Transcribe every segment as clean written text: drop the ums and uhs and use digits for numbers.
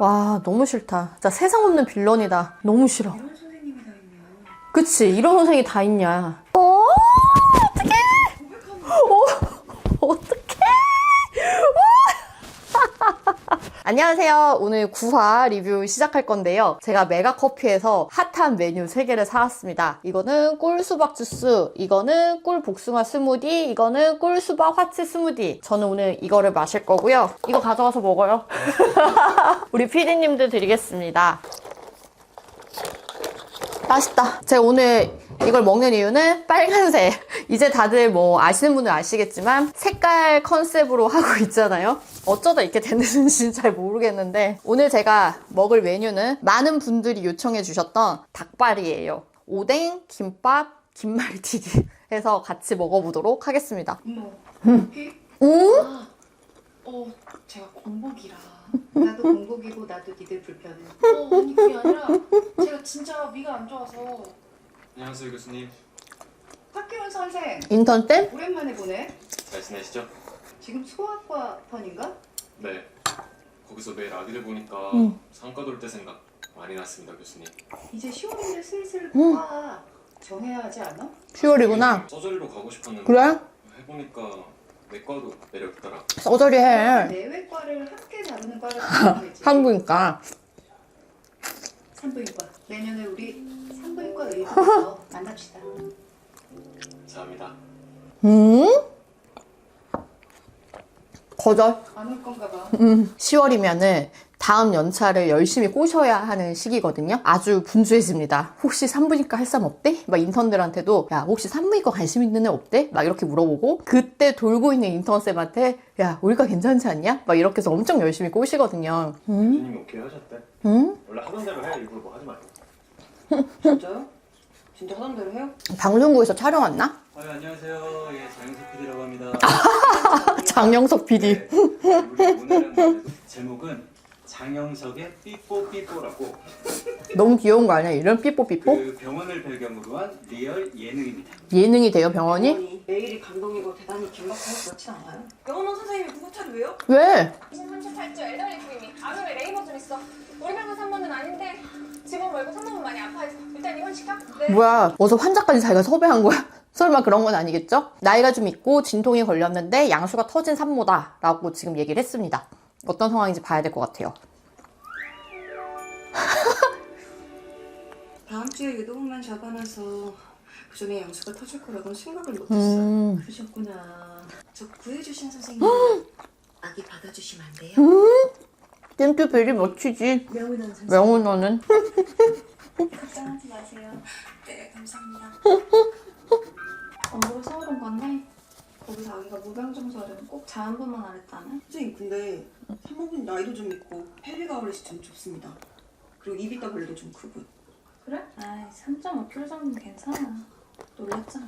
와, 너무 싫다. 진짜 세상 없는 빌런이다. 너무 싫어. 이런 선생님이 다 있네요. 그치? 이런 선생이 다 있냐. 어떡해! 어떡해! 안녕하세요. 오늘 9화 리뷰 시작할 건데요. 제가 메가커피에서 핫한 메뉴 3개를 사왔습니다. 이거는 꿀수박 주스, 이거는 꿀복숭아 스무디, 이거는 꿀수박 화채 스무디. 저는 오늘 이거를 마실 거고요. 이거 가져가서 먹어요. 우리 PD님들 드리겠습니다. 맛있다. 제가 오늘 이걸 먹는 이유는 빨간색. 이제 다들 뭐 아시는 분은 아시겠지만 색깔 컨셉으로 하고 있잖아요. 어쩌다 이렇게 됐는지는 잘 모르겠는데 오늘 제가 먹을 메뉴는 많은 분들이 요청해 주셨던 닭발이에요. 오뎅, 김밥, 김말튀기 해서 같이 먹어보도록 하겠습니다. 공복이? 응? 제가 공복이라. 나도 공복이고 나도 니들 불편해. 아니 그게 아니라 제가 진짜 위가 안 좋아서. 안녕하세요 교수님. 박기훈 선생. 인턴 때? 오랜만에 보네. 잘 지내시죠? 지금 소아과 편인가? 네. 거기서 매일 아기들 보니까 상과 돌 때 생각 많이 났습니다 교수님. 이제 10월인데 슬슬 과 정해야 하지 않아? 10월이구나. 서저리로 가고 싶었는데 그래? 해보니까 내과도 매력있더라. 서저리 해. 내외과를 함께 다루는 과를 다루겠지. 한국이니까. 산부인과. 내년에 우리 산부인과 의사서 만납시다. 감사합니다. 거절. 안 올 건가 봐. 10월이면은 다음 연차를 열심히 꼬셔야 하는 시기거든요. 아주 분주해집니다. 혹시 산부인과 할 사람 없대? 막 인턴들한테도 야 혹시 산부인과 관심 있는 애 없대? 막 이렇게 물어보고 그때 돌고 있는 인턴쌤한테 야 우리과 괜찮지 않냐? 막 이렇게 해서 엄청 열심히 꼬시거든요. 교수님이 오케이 하셨대. 응? 원래 하던 대로 해. 일부러 뭐 하지 말고. 진짜요? 진짜 하던 대로 해요? 방송국에서 촬영 왔나? 안녕하세요. 예, 장영석 PD라고 합니다. 장영석 PD. 네, 우리 오늘은 제목은 장영석의 삐뽀삐뽀라고 너무 귀여운 거 아니야? 이름 삐뽀삐뽀? 그 병원을 배경으로 한 리얼 예능입니다. 예능이 돼요 병원이? 매일이 감동이고 대단히 긴박하고 그렇진 않아요? 영어원 선생님이 구급차를 왜요? 왜? 38주 엘더리 부임이 암염에 레이버 좀 있어. 우리 병원 3번은 아닌데 직원 말고 3번은 많이 아파해서 일단 입원시켜? 네. 뭐야 어서 환자까지 자기가 섭외한 거야? 설마 그런 건 아니겠죠? 나이가 좀 있고 진통이 걸렸는데 양수가 터진 산모다 라고 지금 얘기를 했습니다. 어떤 상황인지 봐야 될 것 같아요. 다음 주에 유도분만 잡아놔서 그 전에 양수가 터질 거라고는 생각을 못했어. 그러셨구나. 저 구해주신 선생님 아기 받아주시면 안 돼요? 땡큐베리 멋지지. 명은원 선생님. 명훈어는? 걱정하지 마세요. 네, 감사합니다. 엄마가 서울 온 건데 거기서 아기가 무병정서를 꼭 자연분만 하랬다네. 선생님 근데 산모분 나이도 좀 있고 pelvi가 어려서 좀 좁습니다. 그리고 입이 더블도 좀 크고. 그래? 아이 3.5kg 정도는 괜찮아. 놀랐잖아.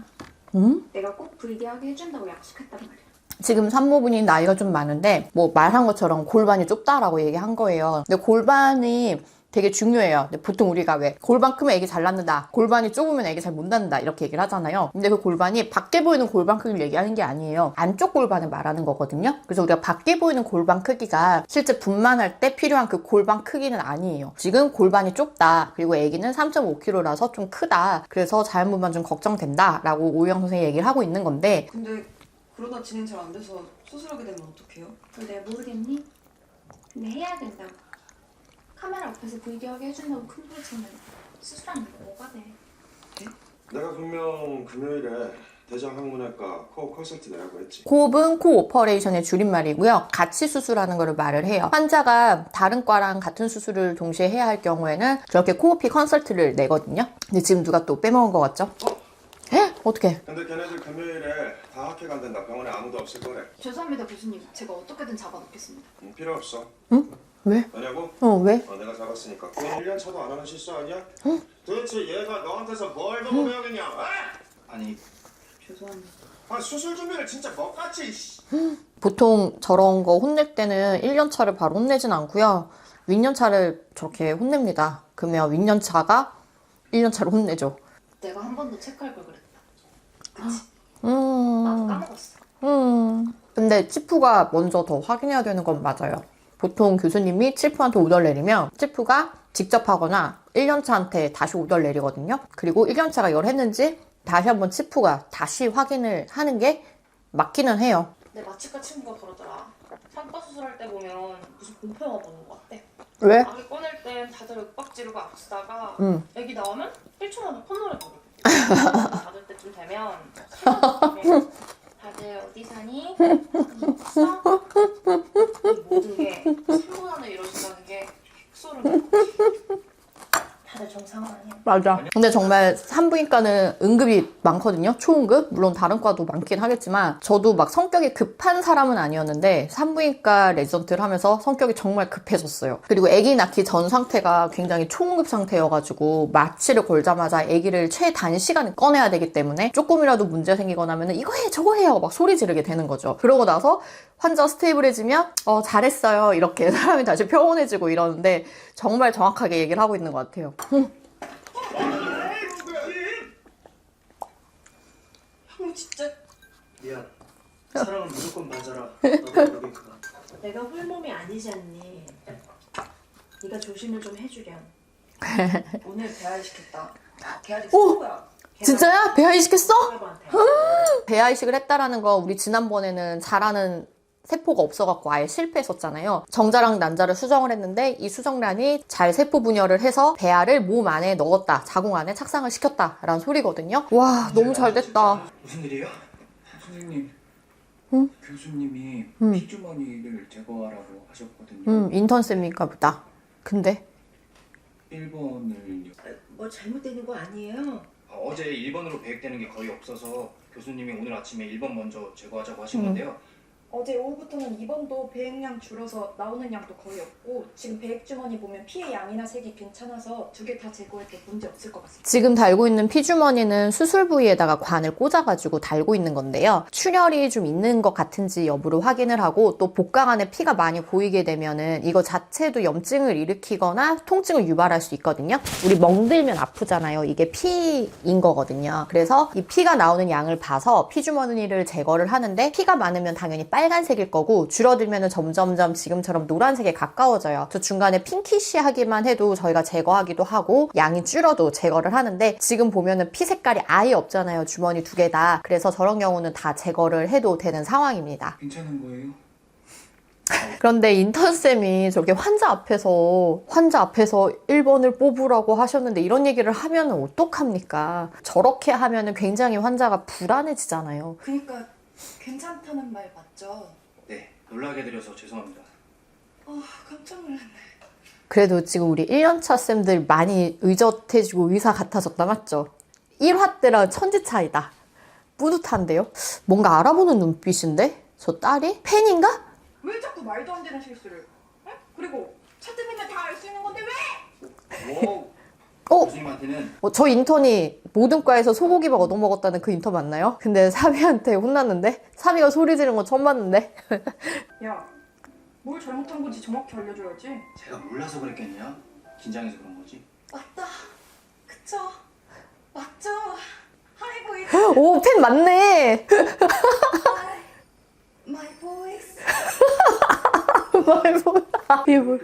응? 내가 꼭 불리하게 해준다고 약속했단 말이야. 지금 산모분이 나이가 좀 많은데 뭐 말한 것처럼 골반이 좁다라고 얘기한 거예요. 근데 골반이 되게 중요해요. 근데 보통 우리가 왜 골반 크면 애기 잘 낳는다, 골반이 좁으면 애기 잘 못 낳는다 이렇게 얘기를 하잖아요. 근데 그 골반이 밖에 보이는 골반 크기를 얘기하는 게 아니에요. 안쪽 골반을 말하는 거거든요. 그래서 우리가 밖에 보이는 골반 크기가 실제 분만할 때 필요한 그 골반 크기는 아니에요. 지금 골반이 좁다, 그리고 애기는 3.5kg라서 좀 크다, 그래서 자연분만 좀 걱정된다 라고 오유영 선생님이 얘기를 하고 있는 건데 근데 그러다 진행 잘 안 돼서 수술하게 되면 어떡해요? 그걸 내가 모르겠니? 근데 해야 된다고. 카메라 앞에서 불리하게 해준다고 큰 소리 치면 수술하는 게 뭐가 돼? 내가 분명 금요일에 대장 항문외과 코어 컨설트 내라고 했지. 코업은 코오퍼레이션의 줄임말이고요. 같이 수술하는 거를 말을 해요. 환자가 다른 과랑 같은 수술을 동시에 해야 할 경우에는 저렇게 코오피 컨설트를 내거든요. 근데 지금 누가 또 빼먹은 것 같죠? 어떡해? 근데 걔네들 금요일에 다 학회 간댄다. 병원에 아무도 없을 거래. 죄송합니다 교수님. 제가 어떻게든 잡아놓겠습니다. 필요 없어. 왜? 왜냐고? 왜? 내가 잡았으니까. 그건 1년 차도 안 하는 실수 아니야? 도대체 얘가 너한테서 뭘 더 배우겠냐? 아니 죄송합니다. 수술 준비를 진짜 먹같이. 보통 저런 거 혼낼 때는 1년차를 바로 혼내진 않고요. 윗년차를 저렇게 혼냅니다. 그러면 윗년차가 1년차를 혼내죠. 내가 한 번 더 체크할 걸 그랬다. 그치? 음. 나도 까먹었어. 근데 치프가 먼저 더 확인해야 되는 건 맞아요. 보통 교수님이 칠프한테 오더를 내리면 칠프가 직접 하거나 1년차한테 다시 오더를 내리거든요. 그리고 1년차가 이걸 했는지 다시 한번 칠프가 다시 확인을 하는 게 맞기는 해요. 내 마취과 친구가 그러더라. 산과 수술할 때 보면 무슨 공포 영화 보는 것 같대. 왜? 아기 꺼낼 땐 다들 윽박 지르고 아프다가 애기 나오면 1초 만에 콧노래 부르고 받을 때쯤 되면 다들 어디 사니? 있어? 이 모든 게 3분 안에 이루어진다는 게 핵소름 돋고 다들 정상은 아니야. 맞아. 근데 정말 산부인과는 응급이 많거든요. 초응급. 물론 다른 과도 많긴 하겠지만 저도 막 성격이 급한 사람은 아니었는데 산부인과 레지던트를 하면서 성격이 정말 급해졌어요. 그리고 아기 낳기 전 상태가 굉장히 초응급 상태여가지고 마취를 걸자마자 아기를 최단시간에 꺼내야 되기 때문에 조금이라도 문제 생기거나 하면 이거 해 저거 해 하고 막 소리 지르게 되는 거죠. 그러고 나서 환자 스테이블해지면 잘했어요 이렇게 사람이 다시 평온해지고 이러는데 정말 정확하게 얘기를 하고 있는 것 같아요. 형 진짜 미안. 사랑은 무조건 맞아라. 나도 모르게 그만. 내가 홀몸이 아니지 않니? 네가 조심을 좀 해주렴. 오늘 배알 시켰다. 걔 아직 오! 쓴 거야. 진짜야? 배아이 시켰어? 여러분한테. 배아이식을 했다라는 거 우리 지난번에는 자라는 세포가 없어갖고 아예 실패했었잖아요. 정자랑 난자를 수정을 했는데 이 수정란이 잘 세포 분열을 해서 배아를 몸 안에 넣었다. 자궁 안에 착상을 시켰다라는 소리거든요. 와 너무 잘 됐다. 무슨 일이에요? 선생님. 응? 교수님이 응. 피주머니를 제거하라고 하셨거든요. 인턴쌤인가 보다. 근데 1번을요. 뭐 잘못되는 거 아니에요? 어제 1번으로 배액되는 게 거의 없어서 교수님이 오늘 아침에 1번 먼저 제거하자고 하신 건데요. 어제 오후부터는 2번도 배액량 줄어서 나오는 양도 거의 없고 지금 배액 주머니 보면 피의 양이나 색이 괜찮아서 두 개 다 제거해도 문제 없을 것 같습니다. 지금 달고 있는 피주머니는 수술 부위에다가 관을 꽂아가지고 달고 있는 건데요. 출혈이 좀 있는 것 같은지 여부를 확인을 하고 또 복강 안에 피가 많이 보이게 되면은 이거 자체도 염증을 일으키거나 통증을 유발할 수 있거든요. 우리 멍들면 아프잖아요. 이게 피인 거거든요. 그래서 이 피가 나오는 양을 봐서 피주머니를 제거를 하는데 피가 많으면 당연히 빨간색일 거고 줄어들면 점점점 지금처럼 노란색에 가까워져요. 저 중간에 핑키시하기만 해도 저희가 제거하기도 하고 양이 줄어도 제거를 하는데 지금 보면은 피 색깔이 아예 없잖아요. 주머니 두 개 다. 그래서 저런 경우는 다 제거를 해도 되는 상황입니다. 괜찮은 거예요? 그런데 인턴쌤이 저렇게 환자 앞에서 1번을 뽑으라고 하셨는데 이런 얘기를 하면 어떡합니까? 저렇게 하면 굉장히 환자가 불안해지잖아요. 그러니까 괜찮다는 말 맞죠? 네. 놀라게 드려서 죄송합니다. 깜짝 놀랐네. 그래도 지금 우리 1년차 쌤들 많이 의젓해지고 의사 같아졌다 맞죠? 1화 때랑 천지 차이다. 뿌듯한데요? 뭔가 알아보는 눈빛인데? 저 딸이? 팬인가? 왜 자꾸 말도 안 되는 실수를? 에? 그리고 찾으면 다 알 수 있는 건데 왜? 어? 교수님한테는 저 인턴이 모든 과에서 소고기밥 얻어먹었다는 그 인턴 맞나요? 근데 사비한테 혼났는데? 사비가 소리 지르는 거 처음 봤는데? 야, 뭘 잘못한 건지 정확히 알려줘야지. 제가 몰라서 그랬겠냐? 긴장해서 그런 거지. 맞다. 그쵸? 맞죠? 하이보이. 오, 팬 맞네! 마이 보이스. 이거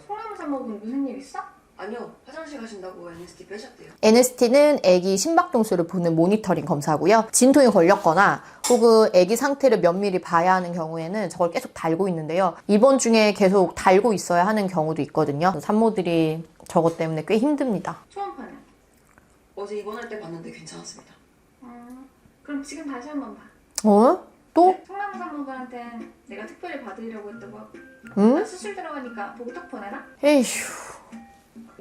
소라무 산모분 무슨 일 있어? 아니요. 화장실 가신다고 NST 빼셨대요. NST는 아기 심박동수를 보는 모니터링 검사고요. 진통이 걸렸거나 혹은 아기 상태를 면밀히 봐야 하는 경우에는 저걸 계속 달고 있는데요. 입원 중에 계속 달고 있어야 하는 경우도 있거든요. 산모들이 저것 때문에 꽤 힘듭니다. 초음파는? 어제 입원할 때 봤는데 괜찮았습니다. 그럼 지금 다시 한번 봐. 어? 또? 소라무 산모분한텐 내가 특별히 봐드리려고 했다고 하고 응? 나 수술 들어가니까 보고 톡 보내라. 에휴.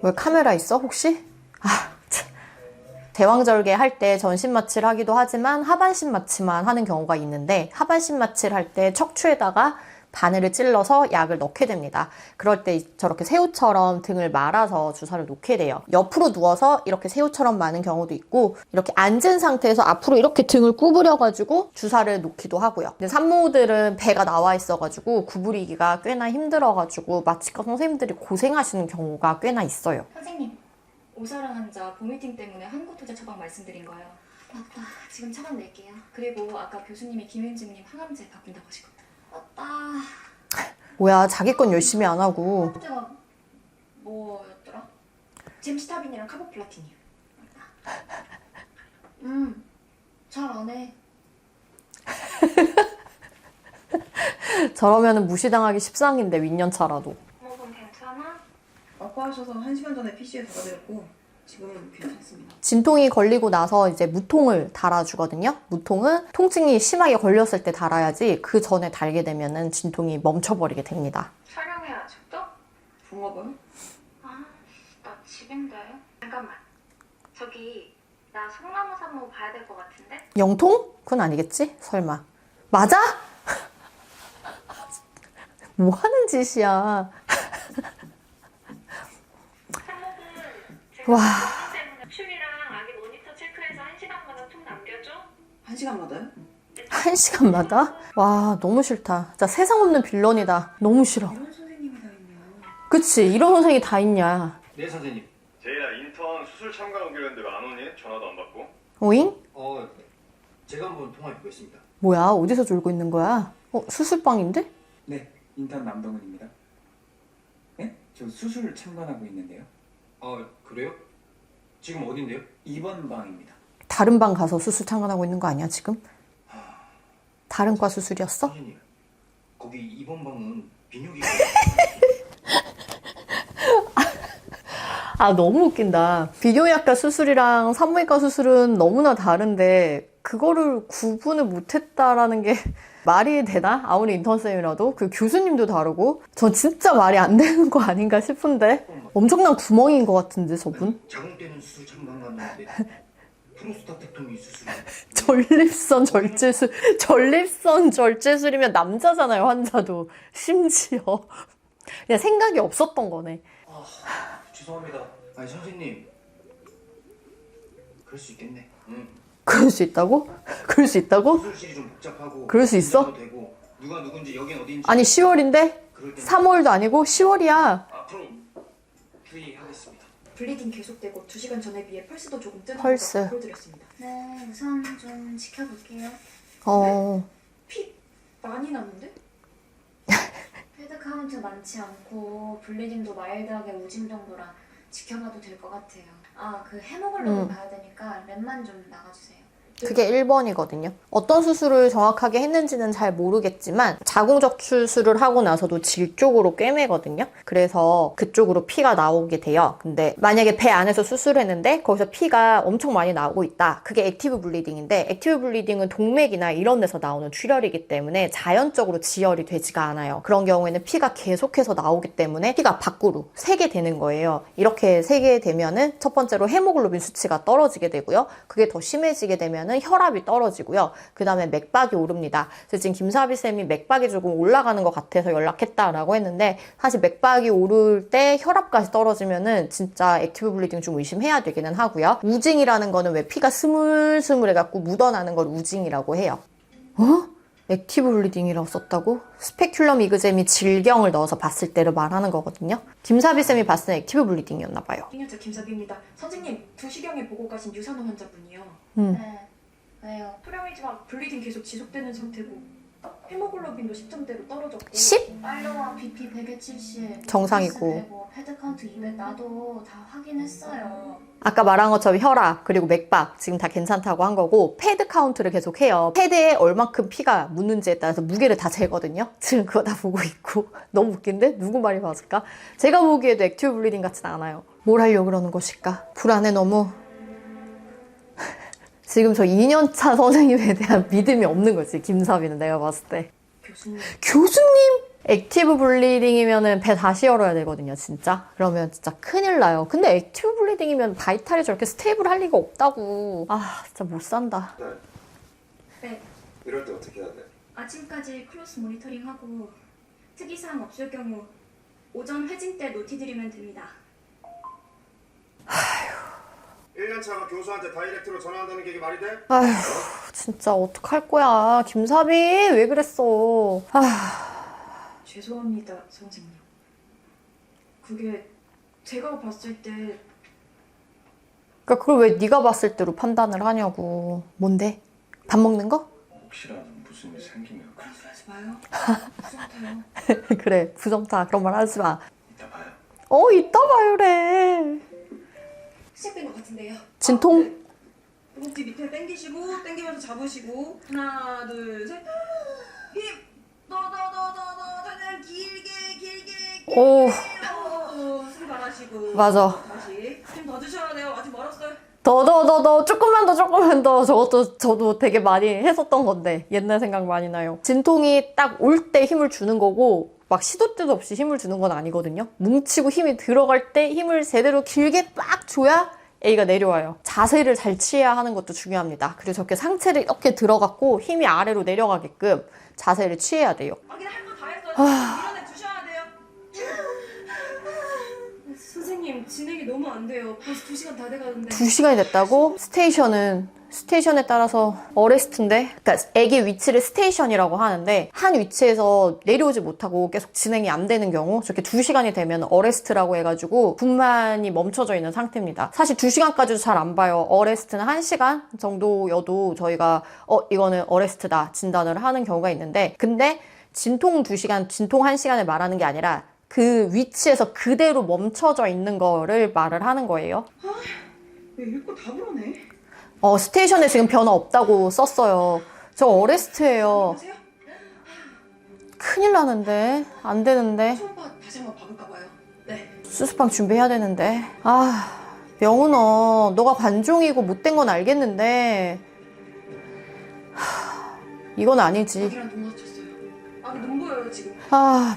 왜 카메라 있어 혹시? 참. 대왕절개 할 때 전신 마취를 하기도 하지만 하반신 마취만 하는 경우가 있는데 하반신 마취를 할 때 척추에다가 바늘을 찔러서 약을 넣게 됩니다. 그럴 때 저렇게 새우처럼 등을 말아서 주사를 놓게 돼요. 옆으로 누워서 이렇게 새우처럼 마는 경우도 있고 이렇게 앉은 상태에서 앞으로 이렇게 등을 구부려가지고 주사를 놓기도 하고요. 근데 산모들은 배가 나와 있어가지고 구부리기가 꽤나 힘들어가지고 마취과 선생님들이 고생하시는 경우가 꽤나 있어요. 선생님, 오사랑 환자 보미팅 때문에 한국투자 처방 말씀드린 거예요. 맞다. 지금 처방 낼게요. 그리고 아까 교수님이 김현진님 항암제 바꾼다고 하시거든요. 맞다. 뭐야, 자기 건 열심히 안 하고. 그때가 뭐였더라? 잼스타빈이랑 카보플라틴이요. 잘 안 해. 저러면은 무시당하기 십상인데, 윗년차라도. 먹으면 괜찮아? 아빠 하셔서 1시간 전에 PC에 달아드렸고 지금은 괜찮습니다. 진통이 걸리고 나서 이제 무통을 달아주거든요. 무통은 통증이 심하게 걸렸을 때 달아야지 그 전에 달게 되면은 진통이 멈춰버리게 됩니다. 촬영해야 아직도? 붕어봐요? 아, 나 집인데. 잠깐만. 저기 나 송나무 산모 봐야 될 것 같은데? 영통? 그건 아니겠지? 설마. 맞아? 뭐 하는 짓이야. 와. 춤이랑 아기 모니터 체크해서 1시간마다 통 남겨줘? 1시간마다요? 1시간마다? 와, 너무 싫다. 진짜 세상 없는 빌런이다. 너무 싫어. 이런 선생님이 다 있냐. 그치? 이런 선생이 다 있냐. 네 선생님. 제이야 인턴 수술 참가 오기로 했는데 왜 안 오니? 전화도 안 받고. 오잉? 제가 한번 통화해 보겠습니다. 뭐야? 어디서 졸고 있는 거야? 수술방인데? 네, 인턴 남동은입니다. 네? 저 수술 참관하고 있는데요. 그래요? 지금 어딘데요? 2번 방입니다. 다른 방 가서 수술 참관하고 있는 거 아니야, 지금? 다른 과 수술이었어? 선생님, 거기 2번 방은 비뇨기. 아, 너무 웃긴다. 비뇨기과 수술이랑 산부인과 수술은 너무나 다른데 그거를 구분을 못했다라는 게 말이 되나? 아무리 인턴쌤이라도 그 교수님도 다르고 전 진짜 말이 안 되는 거 아닌가 싶은데 엄청난 구멍인 것 같은데 저분? 자궁 수술 참관 갔는데 프로스타텍토미 수술. 전립선 절제술이면 남자잖아요, 환자도. 심지어. 그냥 생각이 없었던 거네. 죄송합니다. 아니 선생님, 그럴 수 있겠네. 그럴 수 있다고? 그럴 수 있다고? 수술실이 좀 복잡하고. 그럴 수 있어? 긴장도 되고, 누가 누군지 여긴 어딘지. 아니 10월인데? 그럴 때는 3월도 아니고 10월이야. 앞으로 주의하겠습니다. 블리딩 계속되고 2시간 전에 비해 펄스도 조금 뜨는 펄스. 거 보여드렸습니다. 네, 우선 좀 지켜볼게요. 피 많이 났는데? 패드 카운트 많지 않고 블리딩도 마일드하게 오진 정도라 지켜봐도 될 것 같아요. 아, 그 헤모글로빈 봐야 되니까 랩만 좀 나가주세요. 그게 1번이거든요. 어떤 수술을 정확하게 했는지는 잘 모르겠지만 자궁적 수술을 하고 나서도 질 쪽으로 꿰매거든요. 그래서 그쪽으로 피가 나오게 돼요. 근데 만약에 배 안에서 수술했는데 거기서 피가 엄청 많이 나오고 있다. 그게 액티브 블리딩인데 액티브 블리딩은 동맥이나 이런 데서 나오는 출혈이기 때문에 자연적으로 지혈이 되지가 않아요. 그런 경우에는 피가 계속해서 나오기 때문에 피가 밖으로 새게 되는 거예요. 이렇게 새게 되면은 첫 번째로 헤모글로빈 수치가 떨어지게 되고요. 그게 더 심해지게 되면은 혈압이 떨어지고요. 그 다음에 맥박이 오릅니다. 그래서 지금 김사비 쌤이 맥박이 조금 올라가는 것 같아서 연락했다라고 했는데 사실 맥박이 오를 때 혈압까지 떨어지면은 진짜 액티브 블리딩 좀 의심해야 되기는 하고요. 우징이라는 거는 왜 피가 스물스물해갖고 묻어나는 걸 우징이라고 해요. 액티브 블리딩이라고 썼다고? 스페큘럼 이그제미 질경을 넣어서 봤을 때를 말하는 거거든요. 김사비 쌤이 봤을 때 액티브 블리딩이었나 봐요. 흑년차 김사비입니다. 선생님, 2시경에 보고 가신 유산호 환자분이요. 네, 왜요? 투량이지만 블리딩 계속 지속되는 상태고 헤모글로빈도 10점대로 떨어졌고 10? 빨로와 BP 100에 70, 정상이고. 펄스 105, 패드 카운트 200 나도 다 확인했어요. 아까 말한 것처럼 혈압 그리고 맥박 지금 다 괜찮다고 한 거고 패드 카운트를 계속 해요. 패드에 얼만큼 피가 묻는지에 따라서 무게를 다 재거든요. 지금 그거 다 보고 있고 너무 웃긴데? 누구 말이 맞을까? 제가 보기에도 액티브 블리딩 같진 않아요. 뭘 하려고 그러는 것일까? 불안해 너무. 지금 저 2년차 선생님에 대한 믿음이 없는 거지, 김사비는 내가 봤을 때. 교수님? 액티브 블리딩이면은 배 다시 열어야 되거든요, 진짜. 그러면 진짜 큰일 나요. 근데 액티브 블리딩이면 바이탈이 저렇게 스테이블 할 리가 없다고. 아, 진짜 못 산다. 네, 이럴 때 어떻게 해야 돼? 아침까지 크로스 모니터링하고 특이사항 없을 경우 오전 회진 때 노티 드리면 됩니다. 1년차가 교수한테 다이렉트로 전화한다는 게 이게 말이 돼? 아휴, 진짜 어떡할 거야. 김사비, 왜 그랬어. 죄송합니다, 선생님. 그게 제가 봤을 때 그러니까 그걸 왜 네가 봤을 때로 판단을 하냐고. 뭔데? 밥 먹는 거? 혹시라는 무슨 일 생기면 그런 소리 하지 마요. 무서워요. 그래, 부정타. 그런 말 하지 마. 이따 봐요. 이따 봐요래. 시작된 것 같은데요. 진통? 허벅지 밑에 당기시고 당기면서 잡으시고 하나 둘 셋. 힘. 더 그냥 길게. 오, 숨 갈아시고. 맞아. 다시 힘 더 주셔야 돼요. 아직 멀었어요. 조금만 더. 저도 되게 많이 했었던 건데, 옛날 생각 많이 나요. 진통이 딱 올 때 힘을 주는 거고, 막 시도 때도 없이 힘을 주는 건 아니거든요. 뭉치고 힘이 들어갈 때 힘을 제대로 길게 빡 줘야 A가 내려와요. 자세를 잘 취해야 하는 것도 중요합니다. 그리고 저렇게 상체를 이렇게 들어갔고, 힘이 아래로 내려가게끔 자세를 취해야 돼요. 아기는 할 거 다 했어요. 밀어내 주셔야 돼요. 선생님 진행이 너무 안 돼요. 벌써 2시간 다 돼가는데. 2시간이 됐다고? 스테이션에 따라서 어레스트인데, 그러니까 애기 위치를 스테이션이라고 하는데 한 위치에서 내려오지 못하고 계속 진행이 안 되는 경우 저렇게 2시간이 되면 어레스트라고 해가지고 분만이 멈춰져 있는 상태입니다. 사실 2시간까지도 잘 안 봐요. 어레스트는 1시간 정도여도 저희가 이거는 어레스트다 진단을 하는 경우가 있는데, 근데 진통 2시간, 진통 1시간을 말하는 게 아니라 그 위치에서 그대로 멈춰져 있는 거를 말을 하는 거예요. 왜 읽고 다 그러네. 스테이션에 지금 변화 없다고 썼어요. 저 어레스트예요. 보세요. 큰일 나는데. 안 되는데. 초음파 다시 한번 봐볼까 봐요. 네. 수습방 준비해야 되는데. 명은아, 너가 관종이고 못된 건 알겠는데 이건 아니지. 아기랑 눈 맞췄어요. 아기 눈 보여요 지금.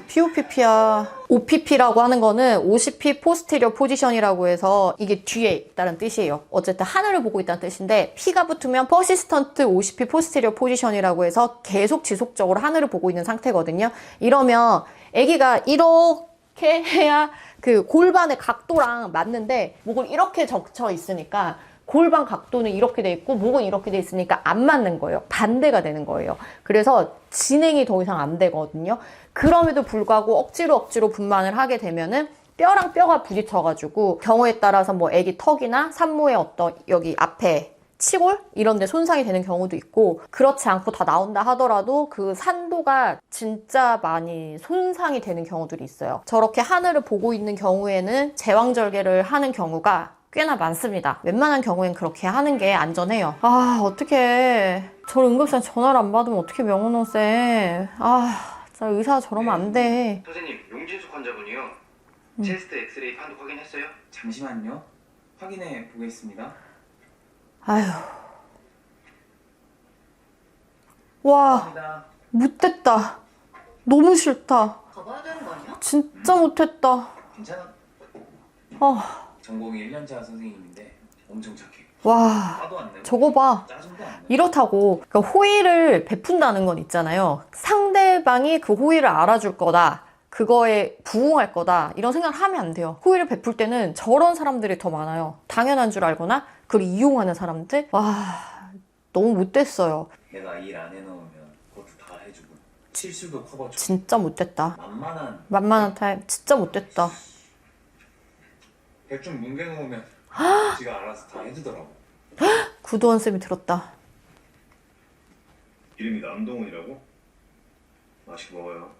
POPP야. OPP라고 하는 거는 OCP 포스테리어 포지션이라고 해서 이게 뒤에 있다는 뜻이에요. 어쨌든 하늘을 보고 있다는 뜻인데, P가 붙으면 퍼시스턴트 OCP 포스테리어 포지션이라고 해서 계속 지속적으로 하늘을 보고 있는 상태거든요. 이러면 아기가 이렇게 해야 그 골반의 각도랑 맞는데, 목을 이렇게 적쳐 있으니까 골반 각도는 이렇게 돼 있고 목은 이렇게 돼 있으니까 안 맞는 거예요. 반대가 되는 거예요. 그래서 진행이 더 이상 안 되거든요. 그럼에도 불구하고 억지로 분만을 하게 되면은 뼈랑 뼈가 부딪혀가지고 경우에 따라서 뭐 애기 턱이나 산모의 어떤 여기 앞에 치골 이런 데 손상이 되는 경우도 있고, 그렇지 않고 다 나온다 하더라도 그 산도가 진짜 많이 손상이 되는 경우들이 있어요. 저렇게 하늘을 보고 있는 경우에는 제왕절개를 하는 경우가 꽤나 많습니다. 웬만한 경우엔 그렇게 하는 게 안전해요. 어떡해. 저 응급실에 전화를 안 받으면 어떡해, 명은호 쌤. 진짜 의사 저러면 안 돼. 선생님, 용진숙 환자분이요. 체스트 엑스레이 판독 확인했어요? 잠시만요. 확인해 보겠습니다. 와, 감사합니다. 못됐다. 너무 싫다. 가봐야 되는 거 아니야? 진짜 못했다. 괜찮아. 전공이 1년차 선생님인데 엄청 착해. 와, 화도 안 내고 저거 봐. 짜증도 안 내고. 이렇다고 그러니까 호의를 베푼다는 건 있잖아요. 상대방이 그 호의를 알아줄 거다, 그거에 부응할 거다, 이런 생각을 하면 안 돼요. 호의를 베풀 때는 저런 사람들이 더 많아요. 당연한 줄 알거나 그걸 이용하는 사람들. 너무 못됐어요. 내가 일 안 해놓으면 그것도 다 해주고 실수도 커버줘. 진짜 못됐다. 만만한 타임. 진짜 못됐다. 대충 뭉개놓으면 지가 알아서 다 해주더라고. 구도원 쌤이 들었다. 이름이 남동훈이라고? 맛있게 먹어요.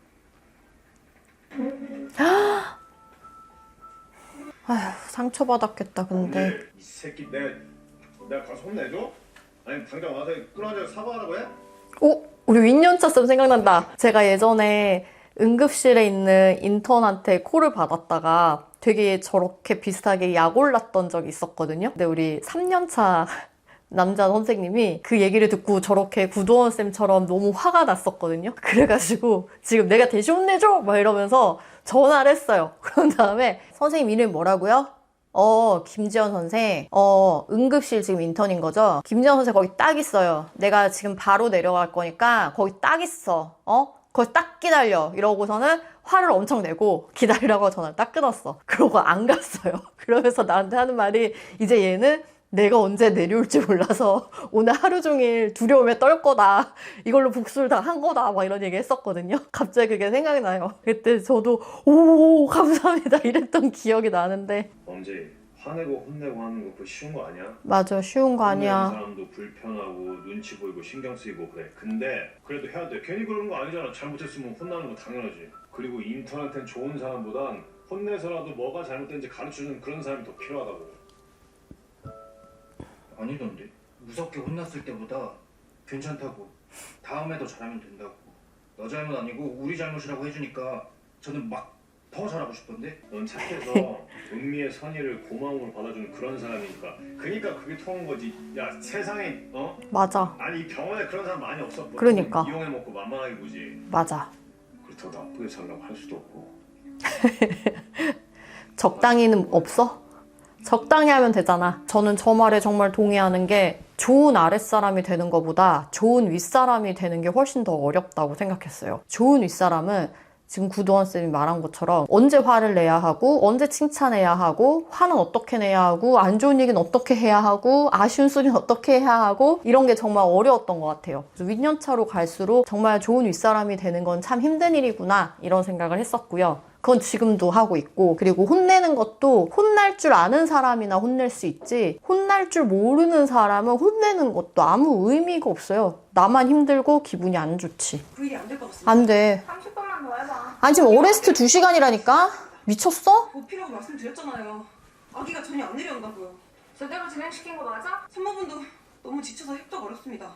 상처받았겠다. 근데 이 새끼 내가 가서 혼내줘? 아니 당장 와서 끊어져 사과하라고 해? 우리 윈년차 쌤 생각난다. 제가 예전에 응급실에 있는 인턴한테 콜을 받았다가 되게 저렇게 비슷하게 약 올랐던 적이 있었거든요. 근데 우리 3년차 남자 선생님이 그 얘기를 듣고 저렇게 구도원 쌤처럼 너무 화가 났었거든요. 그래가지고 지금 내가 대신 혼내줘! 막 이러면서 전화를 했어요. 그런 다음에 선생님 이름이 뭐라고요? 김지연 선생. 응급실 지금 인턴인 거죠? 김지연 선생 거기 딱 있어요. 내가 지금 바로 내려갈 거니까 거기 딱 있어. 거기 딱 기다려. 이러고서는 화를 엄청 내고 기다리라고 전화를 딱 끊었어. 그러고 안 갔어요. 그러면서 나한테 하는 말이, 이제 얘는 내가 언제 내려올지 몰라서 오늘 하루 종일 두려움에 떨 거다. 이걸로 복수를 다 한 거다. 막 이런 얘기 했었거든요. 갑자기 그게 생각이 나요. 그때 저도 오 감사합니다 이랬던 기억이 나는데. 범죄 화내고 혼내고 하는 거 그거 쉬운 거 아니야? 맞아, 쉬운 거 혼내는 아니야. 사람도 불편하고 눈치 보이고 신경 쓰이고 그래. 근데 그래도 해야 돼. 괜히 그러는 거 아니잖아. 잘못했으면 혼나는 거 당연하지. 그리고 인턴한텐 좋은 사람보단 혼내서라도 뭐가 잘못된지 가르쳐주는 그런 사람이 더 필요하다고. 아니던데. 무섭게 혼났을 때보다 괜찮다고. 다음에 더 잘하면 된다고. 너 잘못 아니고 우리 잘못이라고 해주니까 저는 막 더 잘하고 싶던데. 넌 착해서 은미의 선의를 고마움으로 받아주는 그런 사람이니까. 그러니까 그게 통한 거지. 야 세상에 맞아, 아니 이 병원에 그런 사람 많이 없어. 뭐 그러니까. 이용해 먹고 만만하게 보지. 맞아. 그렇다고 나쁘게 살라고 할 수도 없고. 적당히는 없어? 적당히 하면 되잖아. 저는 저 말에 정말 동의하는 게 좋은 아랫사람이 되는 것보다 좋은 윗사람이 되는 게 훨씬 더 어렵다고 생각했어요. 좋은 윗사람은 지금 구도원 쌤이 말한 것처럼 언제 화를 내야 하고 언제 칭찬해야 하고 화는 어떻게 내야 하고 안 좋은 얘기는 어떻게 해야 하고 아쉬운 소리는 어떻게 해야 하고 이런 게 정말 어려웠던 것 같아요. 그래서 윗년차로 갈수록 정말 좋은 윗사람이 되는 건 참 힘든 일이구나 이런 생각을 했었고요. 그건 지금도 하고 있고, 그리고 혼내는 것도 혼날 줄 아는 사람이나 혼낼 수 있지 혼날 줄 모르는 사람은 혼내는 것도 아무 의미가 없어요. 나만 힘들고 기분이 안 좋지. 그 일이 안 될 것 같습니다. 안 돼. 30분만 더 해봐. 아니 지금 어레스트 2시간이라니까? 미쳤어? 보피라고 말씀드렸잖아요. 아기가 전혀 안 내려온다고요. 제대로 진행시킨 거 맞아? 산모분도 너무 지쳐서 협조가 어렵습니다.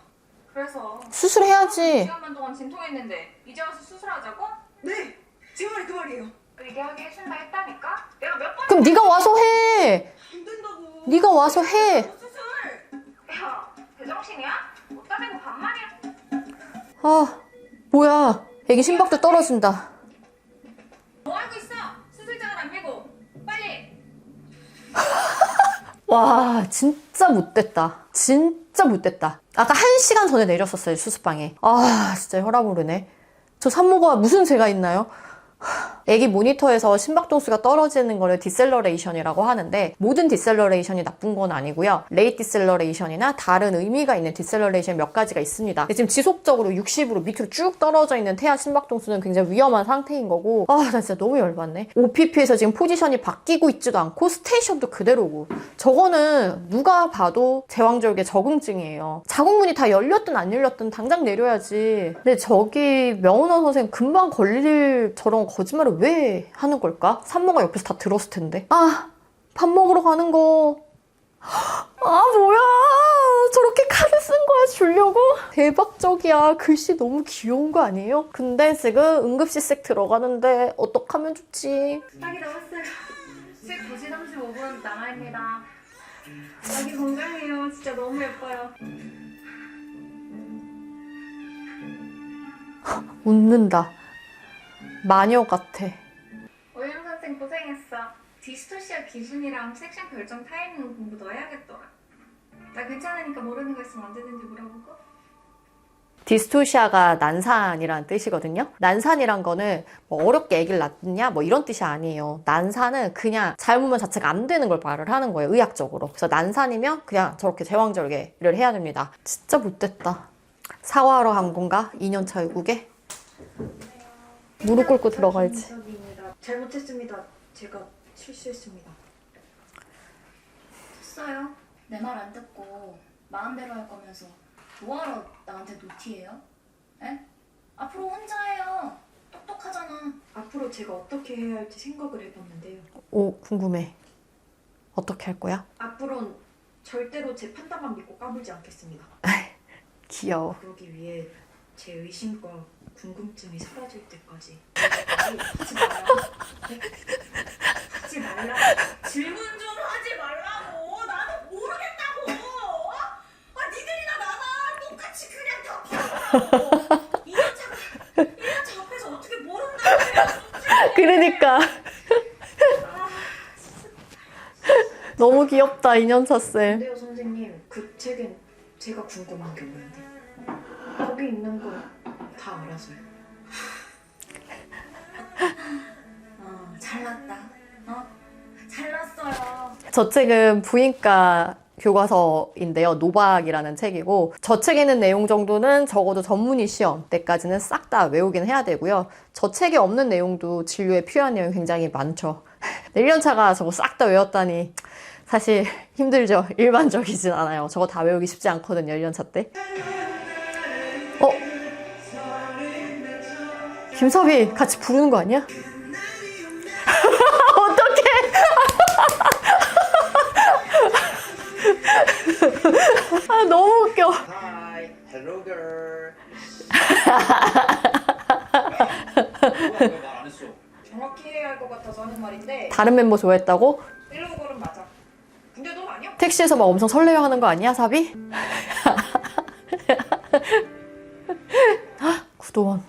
그래서 수술해야지. 2시간만 동안 진통했는데 이제 와서 수술하자고? 네! 제 말이 그 말이에요. 의대하게 해준다 했다니까? 내가 몇 번? 그럼 네가 와서 해. 안 된다고. 네가 와서 해. 수술! 야, 제정신이야? 못 따대고 반말이야. 아, 뭐야. 애기 심박도 떨어진다. 뭐 하고 있어? 수술장을 안 밀고 빨리. 와, 진짜 못됐다. 진짜 못됐다. 아까 1시간 전에 내렸었어요, 수술방에. 아, 진짜 혈압 오르네. 저 산모가 무슨 죄가 있나요? 애기 모니터에서 심박동수가 떨어지는 거를 디셀러레이션이라고 하는데 모든 디셀러레이션이 나쁜 건 아니고요. 레이트 디셀러레이션이나 다른 의미가 있는 디셀러레이션 몇 가지가 있습니다. 지금 지속적으로 60으로 밑으로 쭉 떨어져 있는 태아 심박동수는 굉장히 위험한 상태인 거고 나 진짜 너무 열받네. OPP에서 지금 포지션이 바뀌고 있지도 않고 스테이션도 그대로고 저거는 누가 봐도 제왕절개 적응증이에요. 자궁문이 다 열렸든 안 열렸든 당장 내려야지. 근데 저기 명은원 선생님 금방 걸릴 저런 거짓말을 왜 하는 걸까? 산모가 옆에서 다 들었을 텐데. 밥 먹으러 가는 거. 뭐야. 저렇게 카드 쓴 거야, 주려고? 대박적이야. 글씨 너무 귀여운 거 아니에요? 근데 지금 응급실색 들어가는데 어떡하면 좋지? 아기 나왔어요. 2시 35분 남아입니다. 아기 건강해요. 진짜 너무 예뻐요. 웃는다. 마녀 같아. 오영 선생 고생했어. 디스토시아 기준이랑 섹션 결정 타이밍 공부 더 해야겠더라. 나 괜찮으니까 모르는 거 있으면 언제든지 물어보고. 디스토시아가 난산이라는 뜻이거든요. 난산이란 거는 뭐 어렵게 아기를 낳느냐 뭐 이런 뜻이 아니에요. 난산은 그냥 잘못만 자체가 안 되는 걸 말을 하는 거예요, 의학적으로. 그래서 난산이면 그냥 저렇게 제왕절개를 해야 됩니다. 진짜 못됐다. 사과하러 간 건가? 2년차 의국에? 무릎 꿇고 들어가야지. 잘못했습니다. 제가 실수했습니다. 됐어요. 내 말 안 듣고 마음대로 할 거면서 뭐하러 나한테 노티해요? 에? 앞으로 혼자 해요. 똑똑하잖아. 앞으로 제가 어떻게 해야 할지 생각을 해봤는데요. 오, 궁금해. 어떻게 할 거야? 앞으로는 절대로 제 판단만 믿고 까불지 않겠습니다. 귀여워. 그러기 위해 제 의심과 궁금증이 사라질 때까지 하지 마라. 하지 말라. 질문 좀 하지 말라고. 나는 모르겠다고. 니들이나 나나 똑같이 그냥 다 피하고. 1년차 앞에서 어떻게 모른다고. 그러니까. 너무 귀엽다, 2년차 쌤. 근데요 선생님, 그 책엔 제가 궁금한 게 없는데 거기 있는 거 다 알아서요. 잘났다. 잘났어요. 저 책은 부인과 교과서인데요. 노박이라는 책이고 저 책에 있는 내용 정도는 적어도 전문의 시험 때까지는 싹 다 외우긴 해야 되고요. 저 책에 없는 내용도 진료에 필요한 내용이 굉장히 많죠. 1년차가 저거 싹 다 외웠다니 사실 힘들죠. 일반적이진 않아요. 저거 다 외우기 쉽지 않거든요. 1년차 때. 김섭이 같이 부르는 거 아니야? 어떡해! 아, 너무 웃겨. Hi, hello girl. 말안 했어. 정확히 해야 할 것 같아서 하는 말인데 다른 멤버 좋아했다고? 일로그는 맞아. 근데 넌 아니야? 택시에서 막 엄청 설레어하는 거 아니야, 사비? 구도원.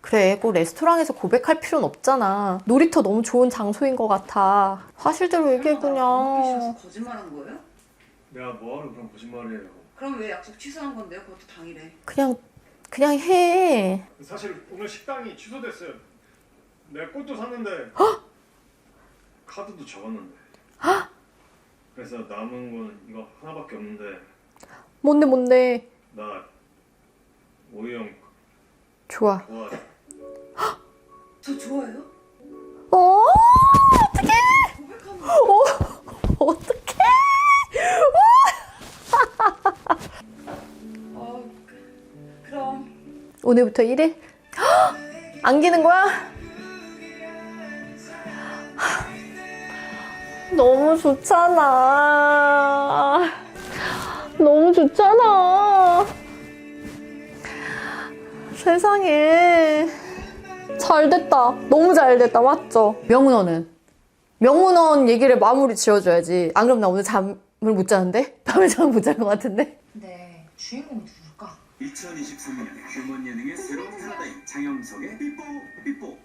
그래, 꼭 레스토랑에서 고백할 필요는 없잖아. 놀이터 너무 좋은 장소인 것 같아. 사실대로 얘기해 그냥. 싫어서 거짓말한 거예요? 내가 뭐하러 그런 거짓말을 해요. 그럼 왜 약속 취소한 건데요? 그것도 당일에. 그냥 해. 사실 오늘 식당이 취소됐어요. 내가 꽃도 샀는데 카드도 적었는데. 그래서 남은 건 이거 하나밖에 없는데 뭔데? 나 오이 형 좋아. 좋아해. 저 좋아해요? 어떡해! 고백하면 어떡해! 그럼 오늘부터 1일? 안기는 거야? 너무 좋잖아. 너무 좋잖아. 세상에. 잘 됐다. 너무 잘 됐다. 맞죠? 명훈어는? 명훈어 얘기를 마무리 지어줘야지. 안 그럼 나 오늘 잠을 못 자는데? 밤에 잠을 못 잘 것 같은데? 근데 주인공이 누굴까? 2023년 휴먼 예능의 새로운 패러다임 장영석의 삐뽀 삐뽀.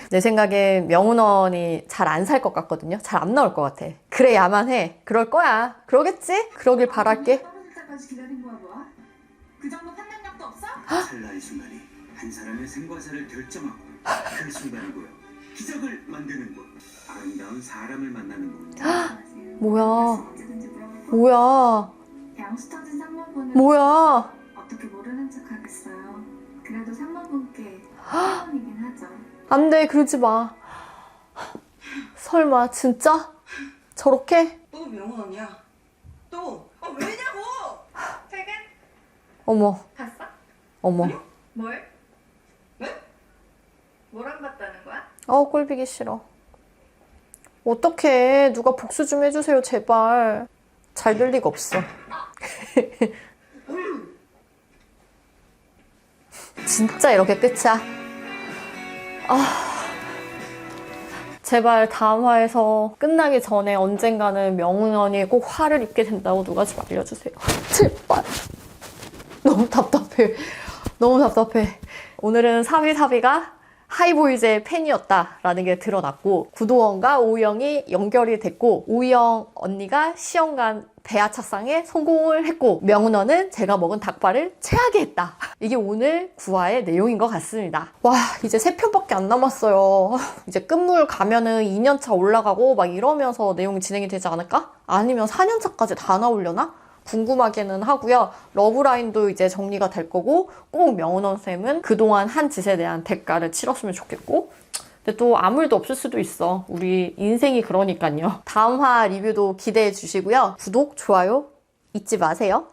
내 생각에 명훈원이 잘 안 살 것 같거든요. 잘 안 나올 것 같아. 그래, 야만해. 그럴 거야. 그러겠지? 그러길 바랄게. 떨어질 때까지 기다린 거야 뭐야? 그 정도 판단력도 없어? 찰나의 순간이 한 사람의 생과 사를 결정하고 그 순간이고요. 기적을 만드는 곳. 아름다운 사람을 만나는 곳. 뭐야. 언제든지 물어볼 뭐야. 양수 터진 상무분을 뭐야. 어떻게 모르는 척 하겠어요. 그래도 상무분께 회원이긴 하죠. 안 돼, 그러지 마. 설마, 진짜? 저렇게? 또 명훈 언니야. 또. 왜냐고? 퇴근? 어머, 봤어? 어머. 뭘? 네? 뭘 안 봤다는 거야? 꼴보기 싫어. 어떡해. 누가 복수 좀 해주세요, 제발. 잘 될 리가 없어. 진짜 이렇게 끝이야? 제발 다음 화에서 끝나기 전에 언젠가는 명훈언이 꼭 화를 입게 된다고 누가 좀 알려주세요. 제발. 너무 답답해. 너무 답답해. 오늘은 사비사비가 하이보이즈의 팬이었다라는 게 드러났고, 구도원과 오이영이 연결이 됐고, 오이영 언니가 시험관 대하차상에 성공을 했고, 명훈어는 제가 먹은 닭발을 체하게 했다. 이게 오늘 9화의 내용인 것 같습니다. 와, 이제 3편밖에 안 남았어요. 이제 끝물 가면은 2년차 올라가고 막 이러면서 내용이 진행이 되지 않을까? 아니면 4년차까지 다 나오려나? 궁금하기는 하고요. 러브라인도 이제 정리가 될 거고, 꼭 명훈원 쌤은 그동안 한 짓에 대한 대가를 치렀으면 좋겠고, 근데 또 아무 일도 없을 수도 있어. 우리 인생이 그러니까요. 다음 화 리뷰도 기대해 주시고요. 구독, 좋아요 잊지 마세요.